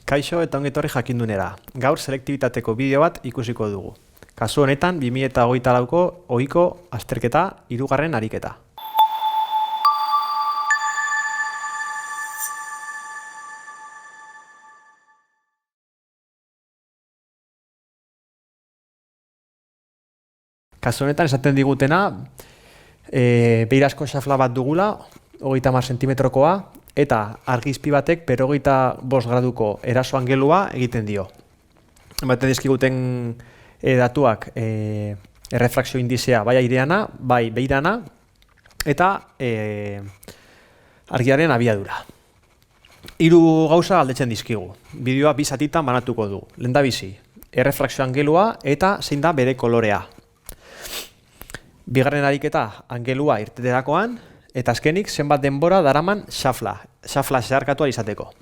Kaixo eta ongi etorri jakindunera. Gaur selektibitateko bideo bat ikusiko dugu. Kasu honetan 2024ko ohiko azterketa 3. ariketa. Kasu honetan esaten digutena beirazko xafla bat dugula, 30 zentimetrokoa, eta argizpi batek 55 graduko eraso angelua egiten dio. Ematen dizkiguten datuak errefrakzio indizea bai aireana, bai beirana, eta argiaren abiadura. 3 gauza aldetzen dizkigu. Bideoa 2 zatitan banatuko du. Lehendabizi, errefrakzio angelua eta zein da bere kolorea. 2. ariketa angelua irteterakoan, eta azkenik zenbat denbora daraman xafla zeharkatua izateko.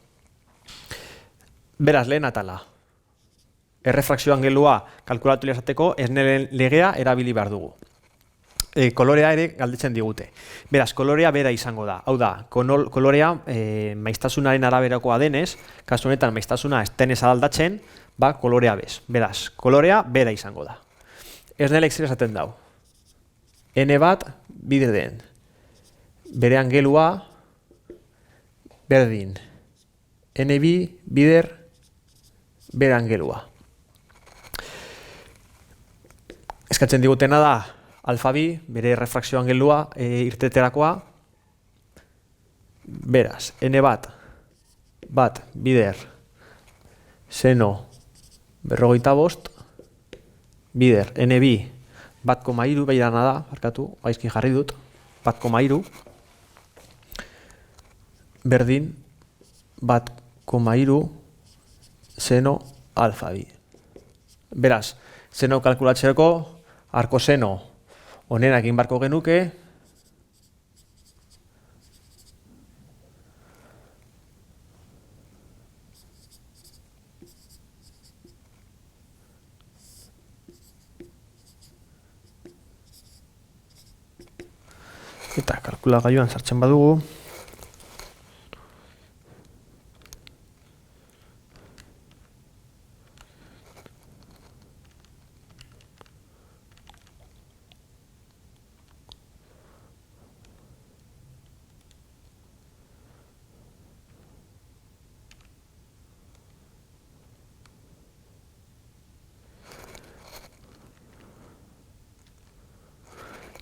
Beraz, lehen atala. Errefrakzio angelua kalkulatu izateko esnelen legea erabili behar dugu. Kolorea ere galdetzen digute. Beraz, kolorea bera izango da. Hau da, kolorea maiztasunaren araberakoa denez, kasu honetan maiztasuna ez denez aldatzen, kolorea bez. Beraz, kolorea bera izango da. Esnelek zer esaten dau. N bat bider den. Bere angelua berdin. NB bider bere angelua. Eskatzen digutena da alfa bi, bere refrakzio angelua irteterakoa. Beraz, N bat bider seno 55 bider NB 1,3 beirana da, barkatu, gaizki jarri dut, 1,3 berdin 1,3 seno alfa bi. Beraz, seno kalkulatzeko arko seno honenak egin barko genuke, eta kalkulagailuan sartzen badugu,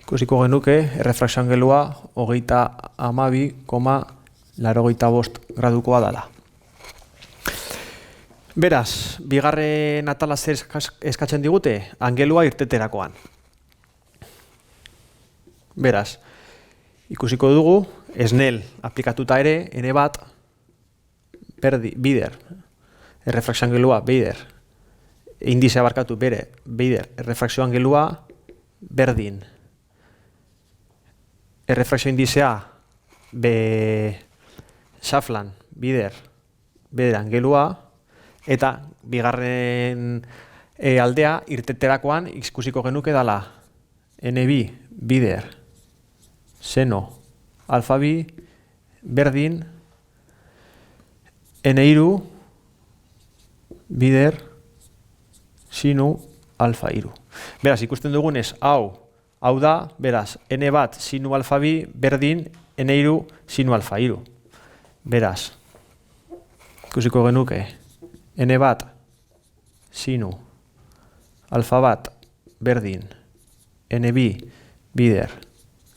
ikusiko genuke errefrakzio angelua 32,85 gradukoa dela. Beraz, 2. atala zer eskatzen digute? Angelua irteterakoan. Beraz, ikusiko dugu, esnel aplikatuta ere, N bat bider, errefrakzio angelua bider, indizea barkatu bere bider, errefrakzio angelua berdin. Errefrakzio indizea xaflan bider angelua, eta 2. aldea irteterakoan ikusiko genuke dela NB bider seno alfa bi berdin N3 bider sinu alfa 3. Beraz, ikusten dugunez, hau da, beraz, N bat sinu alfa bi berdin N3 sinu alfa 3. Beraz, ikusiko genuke, N bat sinu alfa bat berdin NB bider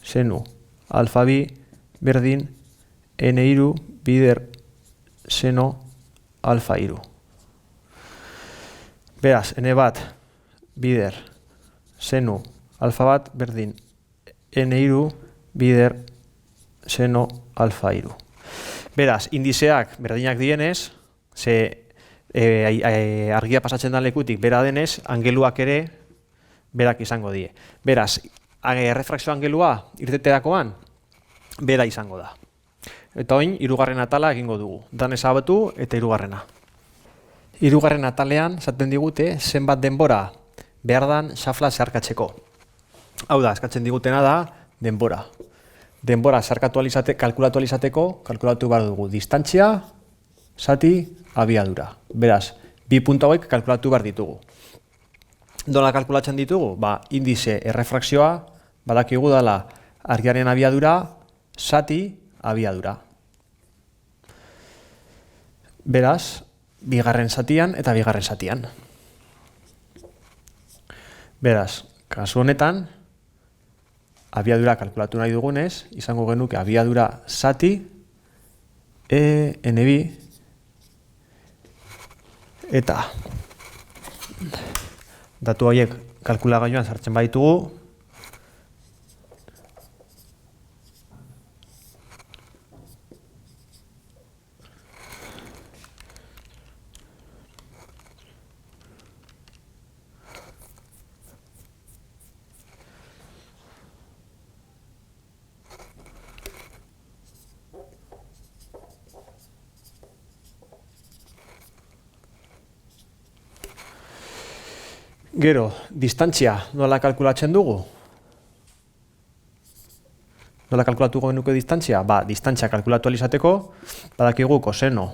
senu alfa bi berdin N3 bider seno alfa 3. Beraz, N bat bider senu alfa bat berdin N3 bider seno alfa 3. Beraz, indizeak berdinak dienez, argia pasatzen da lekutik bera denez, angeluak ere berak izango die. Beraz, errefrakzio angelua irteterakoan bera izango da. Eta oin, 3. atala egingo dugu. Dan ezabatu eta 3. 3. atalean, esaten digute, zenbat denbora behar dan xafla zeharkatzeko. Hau da, eskatzen digutena da, denbora. Denbora zeharkatu kalkulatu alizateko, kalkulatu behar dugu distantzia zati abiadura. Beraz, bi puntu hauek kalkulatu behar ditugu. Nola kalkulatzen ditugu? Indize errefrakzioa, badakigu dela argiaren abiadura, zati abiadura. Beraz, bigarren zatian eta bigarren zatian. Beraz, kasu honetan, abiadura kalkulatu nahi dugunez, izango genuke abiadura zati NB eta datu horiek kalkulagailuan sartzen baditugu, gero, distantzia nola kalkulatzen dugu? Nola kalkulatuko genuke distantzia? Distantzia kalkulatu alizateko, badakigu koseno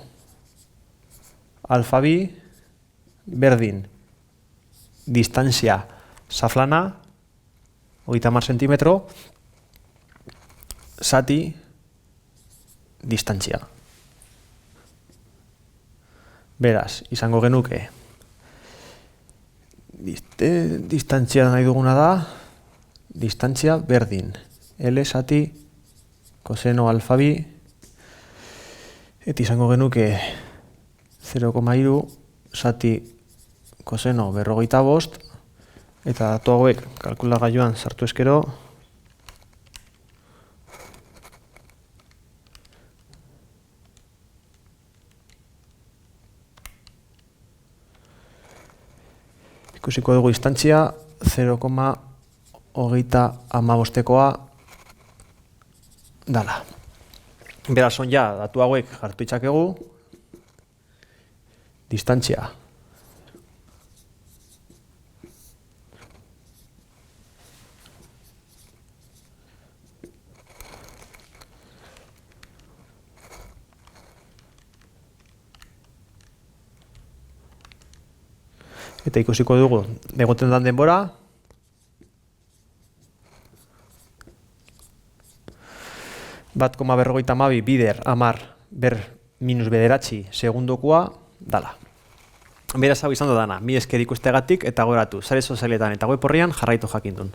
alfa bi berdin distantzia zaflana, 30 zentimetro, zati distantzia. Beraz, izango genuke distantzia nahi duguna da, distantzia berdin. L zati koseno alfa bi, eta izango genuke 0,3 zati koseno 45, eta datu hauek kalkulagailuan sartu eskero, ikusiko dugu distantzia 0,35koa dala. Beraz, datu hauek hartu itzakegu, distantzia eta ikusiko dugu egoten den denbora, bat koma berrogeita hamabi bider hamar ber minus bederatzi segundokoa dala. Beraz hau izan dudana, mi esker ikusteagatik eta gogoratu, sare sozialetan eta web orrian jarraitu jakindun.